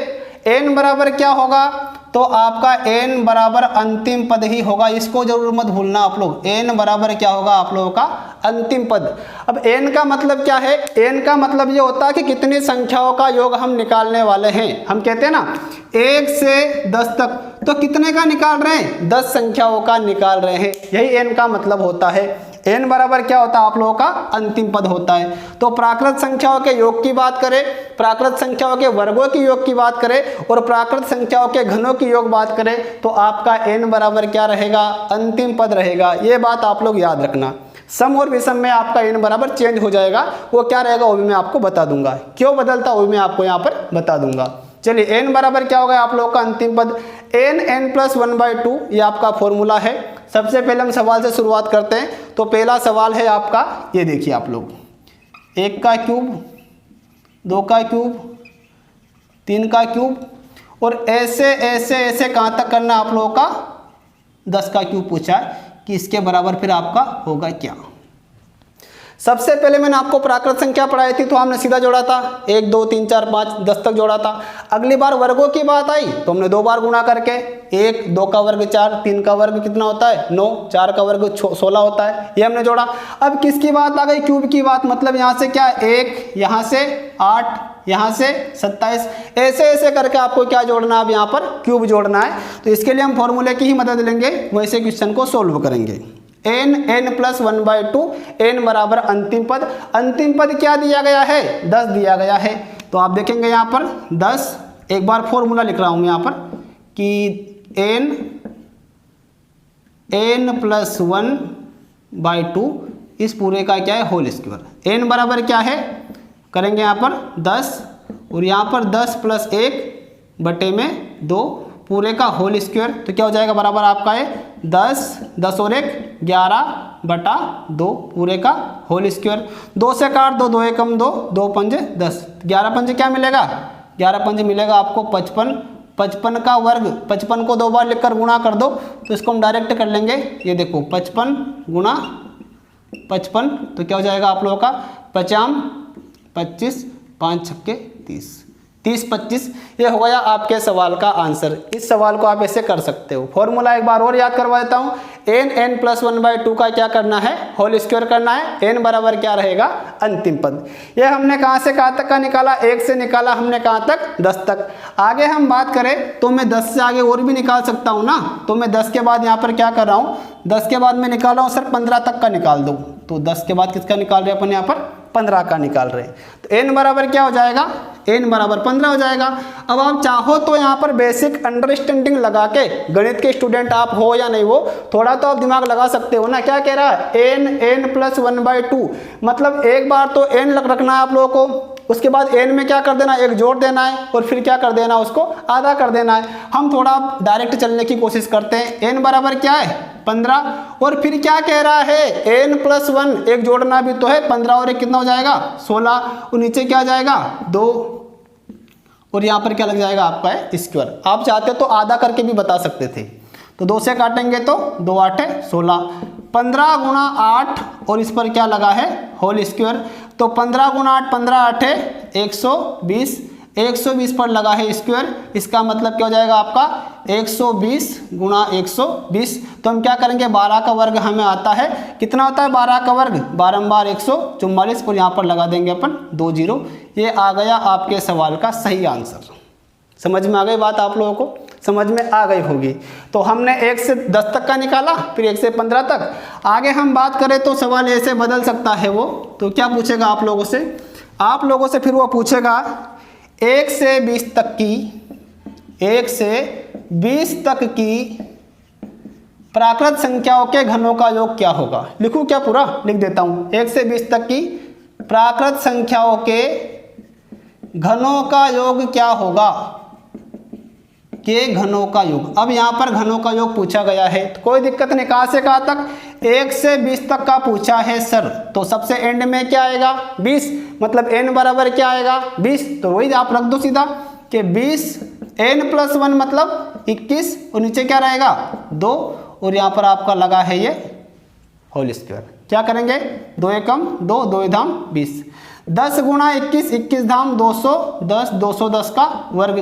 n बराबर क्या होगा, तो आपका n बराबर अंतिम पद ही होगा, इसको जरूर मत भूलना आप लोग। n बराबर क्या होगा आप लोगों का, अंतिम पद। अब n का मतलब क्या है, n का मतलब ये होता है कि कितनी संख्याओं का योग हम निकालने वाले हैं। हम कहते हैं ना 1 से 10 तक, तो कितने का निकाल रहे हैं, 10 संख्याओं का निकाल रहे हैं, यही n का मतलब होता है। n बराबर क्या होता है आप लोगों का, अंतिम पद होता है। तो प्राकृत संख्याओं के योग की बात करें, प्राकृत संख्याओं के वर्गों की योग की बात करें और प्राकृत संख्याओं के घनों की योग बात करें, तो आपका n बराबर क्या रहेगा, अंतिम पद रहेगा। ये बात आप लोग याद रखना। सम और विषम में आपका n बराबर चेंज हो जाएगा, वो क्या रहेगा वो भी मैं आपको बता दूंगा, क्यों बदलता वो भी मैं आपको यहाँ पर बता दूंगा। चलिए n बराबर क्या होगा आप लोगों का अंतिम पद, n+1/2, ये आपका फॉर्मूला है। सबसे पहले हम सवाल से शुरुआत करते हैं। तो पहला सवाल है आपका, ये देखिए आप लोग, 1 का क्यूब, 2 का क्यूब, 3 का क्यूब और ऐसे ऐसे ऐसे कहाँ तक करना आप लोगों का, 10 का क्यूब पूछा है कि इसके बराबर फिर आपका होगा क्या। सबसे पहले मैंने आपको प्राकृत संख्या पढ़ाई थी तो हमने सीधा जोड़ा था, 1 2 3 4 5 10 तक जोड़ा था। अगली बार वर्गों की बात आई तो हमने 2 बार गुणा करके, 1 2 का वर्ग 4, 3 का वर्ग कितना होता है 9, 4 का वर्ग 16 होता है, ये हमने जोड़ा। अब किसकी बात आ गई, क्यूब की बात, मतलब यहाँ से क्या 1, यहाँ से 8, यहाँ से 27, ऐसे ऐसे करके आपको क्या जोड़ना है, अब यहाँ पर क्यूब जोड़ना है। तो इसके लिए हम फॉर्मूले की ही मदद लेंगे, वैसे क्वेश्चन को सोल्व करेंगे। n प्लस 1/2, n बराबर अंतिम पद क्या दिया गया है, 10 दिया गया है। तो आप देखेंगे यहाँ पर 10, एक बार फॉर्मूला लिख रहा हूँ मैं यहाँ पर कि n प्लस 1/2 इस पूरे का क्या है, होल स्क्वायर। n बराबर क्या है, करेंगे यहाँ पर 10 और यहाँ पर 10 प्लस 1/2 पूरे का होल स्क्वायर। तो क्या हो जाएगा, बराबर आपका है 10 और 1 11/2 पूरे का होल स्क्वायर। 2 से काट दो, 2 एकम 2, 2 पंजे 10, 11 पंजे क्या मिलेगा, 11 पंजे मिलेगा आपको 55। 55 का वर्ग, 55 को 2 बार लिखकर गुणा कर दो, तो इसको हम डायरेक्ट कर लेंगे। ये देखो 55 गुणा 55, तो क्या हो जाएगा आप लोगों का 55 25 5 छक्के 30, 30 25। ये हो गया आपके सवाल का आंसर। इस सवाल को आप ऐसे कर सकते हो। फॉर्मूला एक बार और याद करवा देता हूँ, n प्लस 1/2 का क्या करना है, होल स्क्वायर करना है। n बराबर क्या रहेगा, अंतिम पद। ये हमने कहाँ से कहाँ तक का निकाला, 1 से निकाला हमने कहाँ तक, 10 तक। आगे हम बात करें तो मैं 10 से आगे और भी निकाल सकता हूँ ना, तो मैं 10 के बाद यहाँ पर क्या कर रहा हूँ, 10 के बाद मैं निकाल रहा हूँ सर 15 तक का निकाल दूँ। तो 10 के बाद किसका निकाल रहे हैं अपन, यहाँ पर 15 का निकाल रहे हैं। तो n बराबर क्या हो जाएगा, n बराबर 15 हो जाएगा। अब आप चाहो तो यहाँ पर बेसिक अंडरस्टैंडिंग लगा के, गणित के स्टूडेंट आप हो या नहीं हो, थोड़ा तो आप दिमाग लगा सकते हो ना। क्या कह रहा है, n प्लस 1/2, मतलब एक बार तो n रखना है आप लोगों को, उसके बाद n में क्या कर देना, एक जोड़ देना है और फिर क्या कर देना, उसको आधा कर देना है। हम थोड़ा डायरेक्ट चलने की कोशिश करते हैं। n बराबर क्या है, 15, और फिर क्या कह रहा है, n प्लस 1, एक जोड़ना भी तो है, 15 और 1 कितना हो जाएगा, 16, और नीचे क्या आ जाएगा 2, और यहाँ पर क्या लग जाएगा आपका है स्क्वायर। आप चाहते तो आधा करके भी बता सकते थे। तो 2 से काटेंगे तो 2 8 16, 15 गुणा 8 और इस पर क्या लगा है, होल स्क्वायर। तो 15 गुणा 8 15 8 120, 120 पर लगा है स्क्वायर। इसका मतलब क्या हो जाएगा आपका 120 गुणा 120। तो हम क्या करेंगे, 12 का वर्ग हमें आता है, कितना होता है 12 का वर्ग, 12 144, और यहाँ पर लगा देंगे अपन 2 0। ये आ गया आपके सवाल का सही आंसर। समझ में आ गई बात, आप लोगों को समझ में आ गई होगी। तो हमने 1 से 10 तक का निकाला, फिर 1 से 15 तक। आगे हम बात करें तो सवाल ऐसे बदल सकता है वो। तो क्या पूछेगा आप लोगों से, फिर वो पूछेगा 1 से 20 तक की, 1 से 20 तक की प्राकृत संख्याओं के घनों का योग क्या होगा। लिखूं क्या, पूरा लिख देता हूं। 1 से 20 तक की प्राकृत संख्याओं के घनों का योग क्या होगा, के घनों का योग। अब यहाँ पर घनों का योग पूछा गया है, तो कोई दिक्कत नहीं। कहाँ से कहाँ तक, 1 से 20 तक का पूछा है सर, तो सबसे एंड में क्या आएगा 20, मतलब n बराबर क्या आएगा 20। तो वही आप रख दो सीधा कि 20, n प्लस 1 मतलब 21, और नीचे क्या रहेगा 2, और यहाँ पर आपका लगा है ये होल स्क्वायर। क्या करेंगे, 2 एकम 2, 2 धाम 20, 10 गुणा 21, 21 धाम 210, 210 का वर्ग।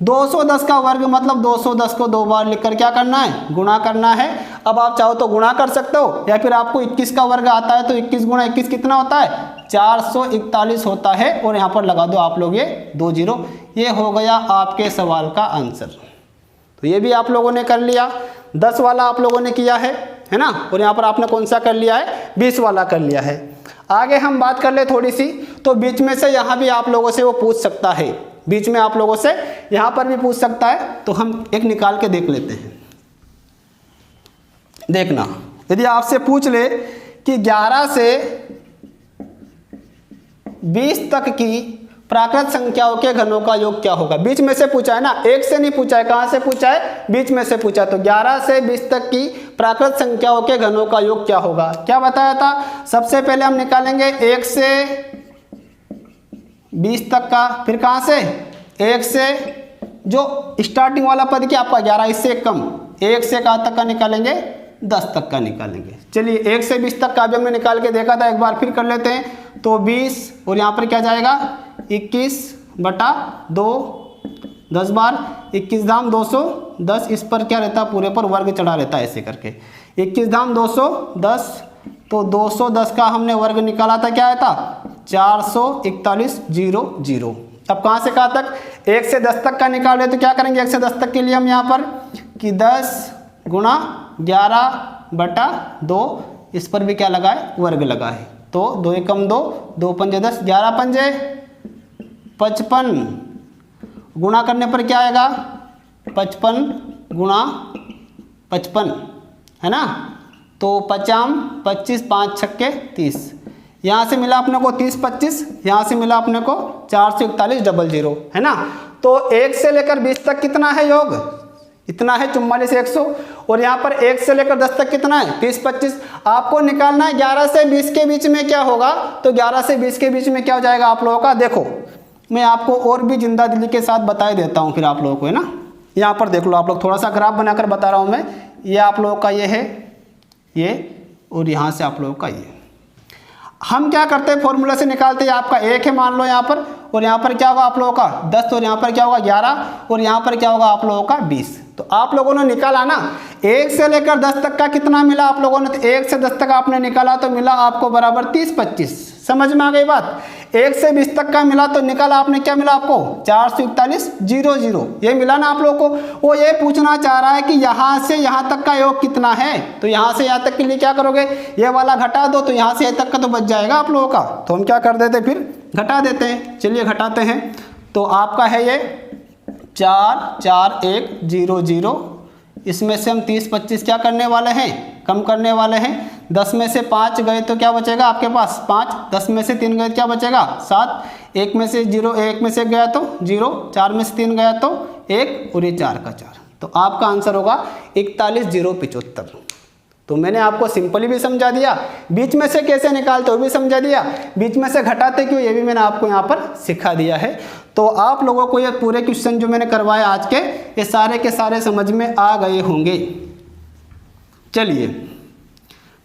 210 का वर्ग मतलब 210 को 2 बार लिखकर क्या करना है, गुणा करना है। अब आप चाहो तो गुणा कर सकते हो, या फिर आपको 21 का वर्ग आता है तो 21 गुणा 21 कितना होता है, 441 होता है, और यहाँ पर लगा दो आप लोग ये 2 0। ये हो गया आपके सवाल का आंसर। तो ये भी आप लोगों ने कर लिया, 10 वाला आप लोगों ने किया है ना, और यहाँ पर आपने कौन सा कर लिया है, 20 वाला कर लिया है। आगे हम बात कर ले थोड़ी सी, तो बीच में से यहाँ भी आप लोगों से वो पूछ सकता है, बीच में आप लोगों से यहाँ पर भी पूछ सकता है। तो हम एक निकाल के देख लेते हैं। देखना, यदि आपसे पूछ ले कि 11 से 20 तक की प्राकृत संख्याओं के घनों का योग क्या होगा। बीच में से पूछा है ना, 1 से नहीं पूछा है, कहाँ से पूछा है, बीच में से पूछा। तो 11 से 20 तक की प्राकृत संख्याओं के घनों का योग क्या होगा। क्या बताया था, सबसे पहले हम निकालेंगे 1 से 20 तक का, फिर कहाँ से 1 से जो स्टार्टिंग वाला पद क्या आपका 11, इससे कम, 1 से कहाँ तक का निकालेंगे, 10 तक का निकालेंगे। चलिए 1 से 20 तक का भी हमने निकाल के देखा था, एक बार फिर कर लेते हैं। तो 20, और यहाँ पर क्या जाएगा 21/2, 10 बार 21 धाम 210, इस पर क्या रहता है, पूरे पर वर्ग चढ़ा रहता है ऐसे करके। 21 धाम 210, तो 210 का हमने वर्ग निकाला था, क्या आया था 441 0 0। अब कहाँ से कहाँ तक, 1 से 10 तक का निकाल रहे तो क्या करेंगे, 1 से 10 तक के लिए हम यहाँ पर कि 10 गुणा 11/2, इस पर भी क्या लगाए, वर्ग लगाए। तो 2 एकम 2, 2 पंजे 10, 11 पंजे 55, गुणा करने पर क्या आएगा, 55 गुणा 55 है ना, तो 50 25, 5 छक्के 30, यहाँ से मिला अपने को 30 25, यहाँ से मिला अपने को 441 00 है ना। तो 1 से लेकर 20 तक कितना है योग, इतना है 44 100, और यहाँ पर 1 से लेकर 10 तक कितना है 30 25। आपको निकालना है 11 से 20 के बीच में क्या होगा, तो 11 से 20 के बीच में क्या हो जाएगा आप लोगों का, देखो मैं आपको और भी जिंदा दिली के साथ बता देता हूँ फिर आप लोगों को, है ना। यहाँ पर देख लो आप लोग, थोड़ा सा ग्राफ बनाकर बता रहा हूँ मैं, ये आप लोगों का ये है ये, और यहाँ से आप लोगों का ये। हम क्या करते हैं, फॉर्मूला से निकालते हैं, आपका 1 है मान लो यहाँ पर, और यहाँ पर क्या होगा आप लोगों का 10, और यहाँ पर क्या होगा 11, और यहाँ पर क्या होगा आप लोगों का 20। तो आप लोगों ने निकाला ना 1 से लेकर 10 तक का कितना मिला आप लोगों ने, तो 1 से 10 तक आपने निकाला तो मिला आपको बराबर 30 25, समझ में आ गई बात। 1 से 20 तक का मिला तो निकाला आपने, क्या मिला आपको 441 00, ये मिला ना आप लोगों को। वो ये पूछना चाह रहा है कि यहाँ से यहाँ तक का योग कितना है, तो यहाँ से यहाँ तक के लिए क्या करोगे, ये वाला घटा दो, तो यहाँ से यहाँ तक का तो बच जाएगा आप लोगों का। तो हम क्या कर देते फिर घटा देते हैं, चलिए घटाते हैं। तो आपका है ये 44100, इसमें से हम 30 25 क्या करने वाले हैं, कम करने वाले हैं। 10 में से 5 गए तो क्या बचेगा आपके पास 5, 10 में से 3 गए क्या बचेगा 7, 1 में से 0, 1 में से गया तो 0, 4 में से 3 गया तो 1, और ये 4 का 4, तो आपका आंसर होगा 41075। तो मैंने आपको सिंपली भी समझा दिया, बीच में से कैसे निकालते हो भी समझा दिया, बीच में से घटाते क्यों ये भी मैंने आपको यहाँ पर सिखा दिया है। तो आप लोगों को ये पूरे क्वेश्चन जो मैंने करवाए आज के, ये सारे के सारे समझ में आ गए होंगे। चलिए,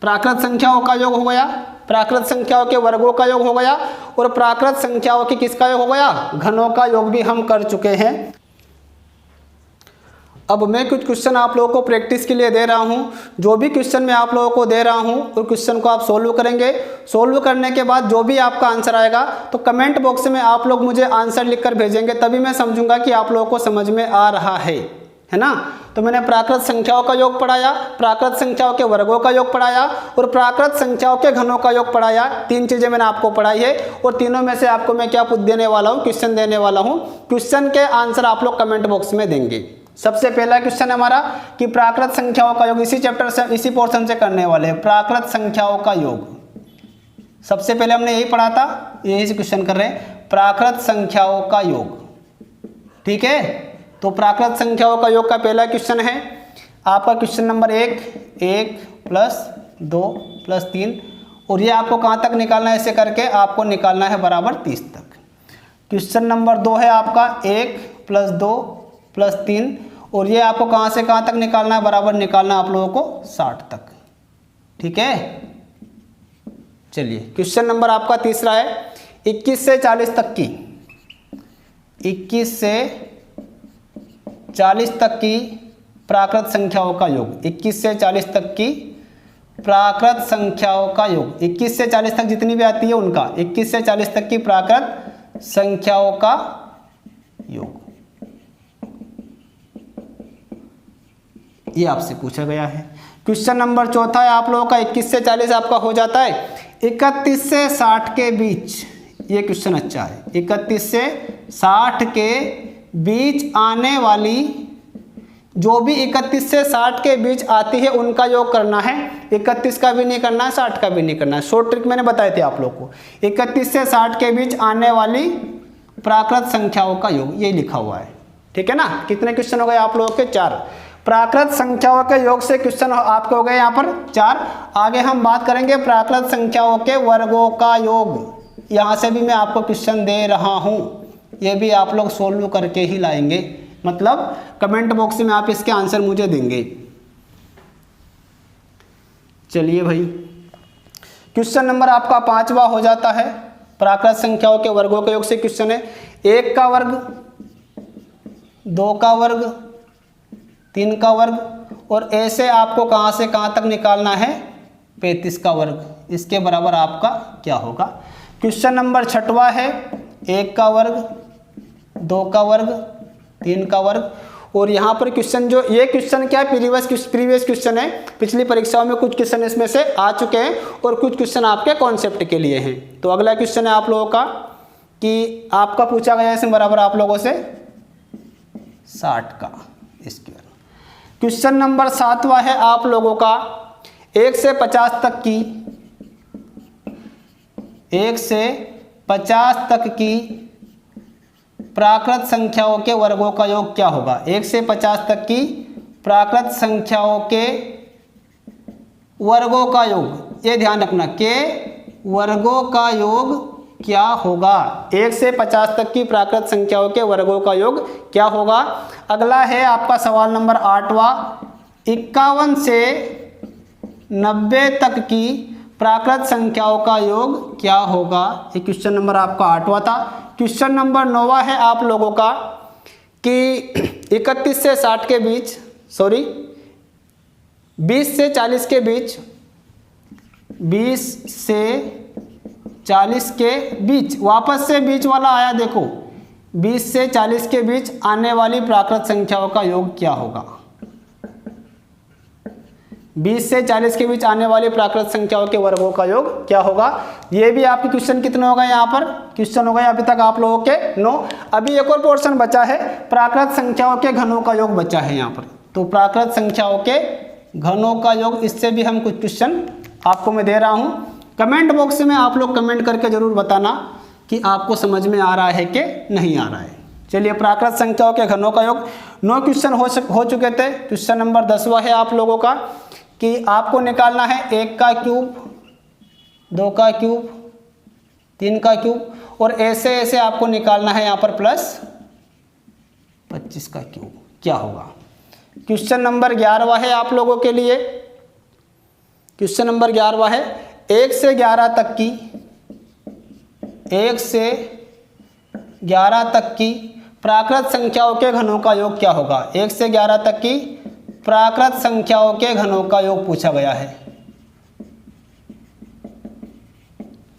प्राकृत संख्याओं का योग हो गया, प्राकृत संख्याओं के वर्गों का योग हो गया, और प्राकृत संख्याओं की किसका योग हो गया, घनों का योग भी हम कर चुके हैं। अब मैं कुछ क्वेश्चन आप लोगों को प्रैक्टिस के लिए दे रहा हूं। जो भी क्वेश्चन मैं आप लोगों को दे रहा हूं, उस क्वेश्चन को आप सोल्व करेंगे। सोल्व करने के बाद जो भी आपका आंसर आएगा, तो कमेंट बॉक्स में आप लोग मुझे आंसर लिखकर भेजेंगे, तभी मैं समझूंगा कि आप लोगों को समझ में आ रहा है ना। तो मैंने प्राकृत संख्याओं का योग पढ़ाया, प्राकृत संख्याओं के वर्गों का योग पढ़ाया, और प्राकृत संख्याओं के घनों का योग पढ़ाया। 3 चीज़ें मैंने आपको पढ़ाई है, और तीनों में से आपको मैं क्या देने वाला हूँ, क्वेश्चन देने वाला हूँ। क्वेश्चन के आंसर आप लोग कमेंट बॉक्स में देंगे। सबसे पहला क्वेश्चन हमारा कि प्राकृत संख्याओं का योग, इसी चैप्टर से इसी पोर्शन से करने वाले हैं, प्राकृत संख्याओं का योग। सबसे पहले हमने यही पढ़ा था, यही से क्वेश्चन कर रहे हैं, प्राकृत संख्याओं का योग। ठीक है, तो प्राकृत संख्याओं का योग का पहला क्वेश्चन है आपका क्वेश्चन नंबर 1, 1 + 2 + 3, और ये आपको कहाँ तक निकालना है, ऐसे करके आपको निकालना है बराबर 30 तक। क्वेश्चन नंबर 2 है आपका 1 + 2 + 3, और ये आपको कहाँ से कहाँ तक निकालना है, बराबर निकालना है आप लोगों को 60 तक। ठीक है, चलिए क्वेश्चन नंबर आपका तीसरा है 21 से 40 तक की, 21 से 40 तक की प्राकृत संख्याओं का योग। 21 से 40 तक की प्राकृत संख्याओं का योग, 21 से 40 तक जितनी भी आती है उनका, 21 से 40 तक की प्राकृत संख्याओं का योग, ये आपसे पूछा गया है। क्वेश्चन नंबर चौथा है आप लोगों का 21 से 40 आपका हो जाता है 31 से 60 के बीच। ये क्वेश्चन अच्छा है, 31 से 60 के बीच आने वाली, जो भी 31 से 60 के बीच आती है उनका योग करना है। 31 का भी नहीं करना है, 60 का भी नहीं करना है। शॉर्ट ट्रिक मैंने बताए थे आप लोग को। 31 से 60 के बीच आने वाली प्राकृत संख्याओं का योग, ये लिखा हुआ है। ठीक है ना, कितने क्वेश्चन हो गए आप लोगों के 4। प्राकृत संख्याओं के योग से क्वेश्चन आपके हो गए यहाँ पर 4। आगे हम बात करेंगे प्राकृत संख्याओं के वर्गों का योग। यहाँ से भी मैं आपको क्वेश्चन दे रहा हूँ, ये भी आप लोग सोल्व करके ही लाएंगे, मतलब कमेंट बॉक्स में आप इसके आंसर मुझे देंगे। चलिए भाई, क्वेश्चन नंबर आपका 5वां हो जाता है प्राकृत संख्याओं के वर्गों के योग से। क्वेश्चन है 1 का वर्ग, 2 का वर्ग, 3 का वर्ग, और ऐसे आपको कहाँ से कहाँ तक निकालना है 35 का वर्ग। इसके बराबर आपका क्या होगा। क्वेश्चन नंबर 6वां है 1 का वर्ग, 2 का वर्ग, 3 का वर्ग। और यहाँ पर क्वेश्चन जो ये क्वेश्चन क्या है, प्रीवियस क्वेश्चन है, पिछली परीक्षाओं में कुछ क्वेश्चन इसमें से आ चुके हैं और कुछ क्वेश्चन आपके कॉन्सेप्ट के लिए हैं। तो अगला क्वेश्चन है आप लोगों का कि आपका पूछा गया है इसमें बराबर आप लोगों से 60 का स्क्वायर। क्वेश्चन नंबर 7वां है आप लोगों का 1 से 50 तक की 1 से 50 तक की प्राकृत संख्याओं के वर्गों का योग क्या होगा। 1 से 50 तक की प्राकृत संख्याओं के वर्गों का योग, ये ध्यान रखना, के वर्गों का योग क्या होगा। 1 से 50 तक की प्राकृत संख्याओं के वर्गों का योग क्या होगा। अगला है आपका सवाल नंबर 8वां 51 से 90 तक की प्राकृत संख्याओं का योग क्या होगा। ये क्वेश्चन नंबर आपका 8वां था। क्वेश्चन नंबर 9वां है आप लोगों का कि 31 से 60 के बीच, 20 से 40 के बीच, 20 से 40 के बीच, वापस से बीच वाला आया देखो, 20 से 40 के बीच आने वाली प्राकृत संख्याओं का योग क्या होगा। 20 से 40 के बीच आने वाली प्राकृत संख्याओं के वर्गों का योग क्या होगा। ये भी आपके क्वेश्चन कितने हो गए, यहाँ पर क्वेश्चन हो गए अभी तक आप लोगों के 9। अभी एक और पोर्शन बचा है, प्राकृत संख्याओं के घनों का योग बचा है यहाँ पर। तो प्राकृत संख्याओं के घनों का योग, इससे भी हम कुछ क्वेश्चन आपको मैं दे रहा हूँ। कमेंट बॉक्स में आप लोग कमेंट करके जरूर बताना कि आपको समझ में आ रहा है कि नहीं आ रहा है। चलिए, प्राकृत संख्याओं के घनों का योग 9 क्वेश्चन हो चुके थे। क्वेश्चन नंबर 10वां है आप लोगों का कि आपको निकालना है 1 का क्यूब, 2 का क्यूब, 3 का क्यूब और ऐसे ऐसे आपको निकालना है यहाँ पर प्लस 25 का क्यूब क्या होगा। क्वेश्चन नंबर 11वां है आप लोगों के लिए। क्वेश्चन नंबर 11वां है 1 से 11 तक की, 1 से 11 तक की प्राकृत संख्याओं के घनों का योग क्या होगा। 1 से 11 तक की प्राकृत संख्याओं के घनों का योग पूछा गया है।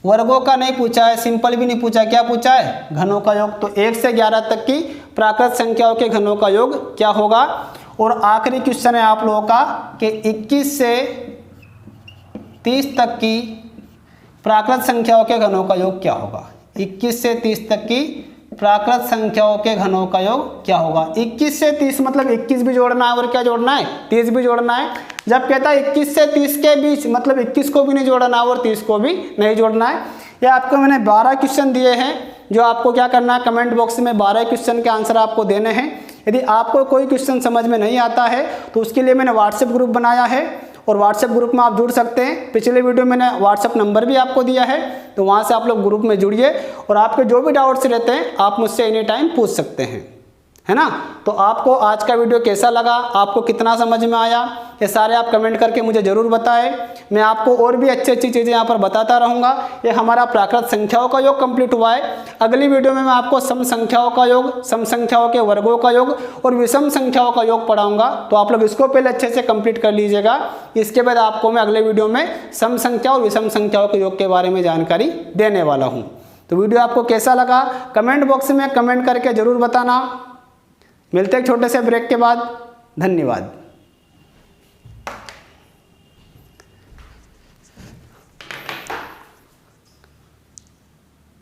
वर्गों का नहीं पूछा है, सिंपल भी नहीं पूछा, क्या पूछा है, घनों का योग। तो 1 से 11 तक की प्राकृत संख्याओं के घनों का योग क्या होगा। और आखिरी क्वेश्चन है आप लोगों का कि 21 से 30 तक की प्राकृत संख्याओं के घनों का योग क्या होगा। 21 से 30 तक की प्राकृत संख्याओं के घनों का योग क्या होगा। 21 से 30 मतलब 21 भी जोड़ना है और क्या जोड़ना है, 30 भी जोड़ना है। जब कहता है 21 से 30 के बीच मतलब 21 को भी नहीं जोड़ना है और 30 को भी नहीं जोड़ना है। ये आपको मैंने 12 क्वेश्चन दिए हैं, जो आपको क्या करना है, कमेंट बॉक्स में 12 क्वेश्चन के आंसर आपको देने हैं। यदि आपको कोई क्वेश्चन समझ में नहीं आता है तो उसके लिए मैंने व्हाट्सएप ग्रुप बनाया है और व्हाट्सएप ग्रुप में आप जुड़ सकते हैं। पिछले वीडियो में मैंने व्हाट्सएप नंबर भी आपको दिया है, तो वहाँ से आप लोग ग्रुप में जुड़िए और आपके जो भी डाउट्स रहते हैं आप मुझसे एनी टाइम पूछ सकते हैं, है ना। तो आपको आज का वीडियो कैसा लगा, आपको कितना समझ में आया, ये सारे आप कमेंट करके मुझे ज़रूर बताएं। मैं आपको और भी अच्छी अच्छी चीज़ें यहाँ पर बताता रहूँगा। ये हमारा प्राकृत संख्याओं का योग कंप्लीट हुआ है। अगली वीडियो में मैं आपको सम संख्याओं का योग, सम संख्याओं के वर्गों का योग और विषम संख्याओं का योग पढ़ाऊँगा। तो आप लोग इसको पहले अच्छे से कंप्लीट कर लीजिएगा। इसके बाद आपको मैं अगले वीडियो में सम संख्या और विषम संख्याओं के योग के बारे में जानकारी देने वाला हूँ। तो वीडियो आपको कैसा लगा कमेंट बॉक्स में कमेंट करके ज़रूर बताना। मिलते हैं एक छोटे से ब्रेक के बाद। धन्यवाद।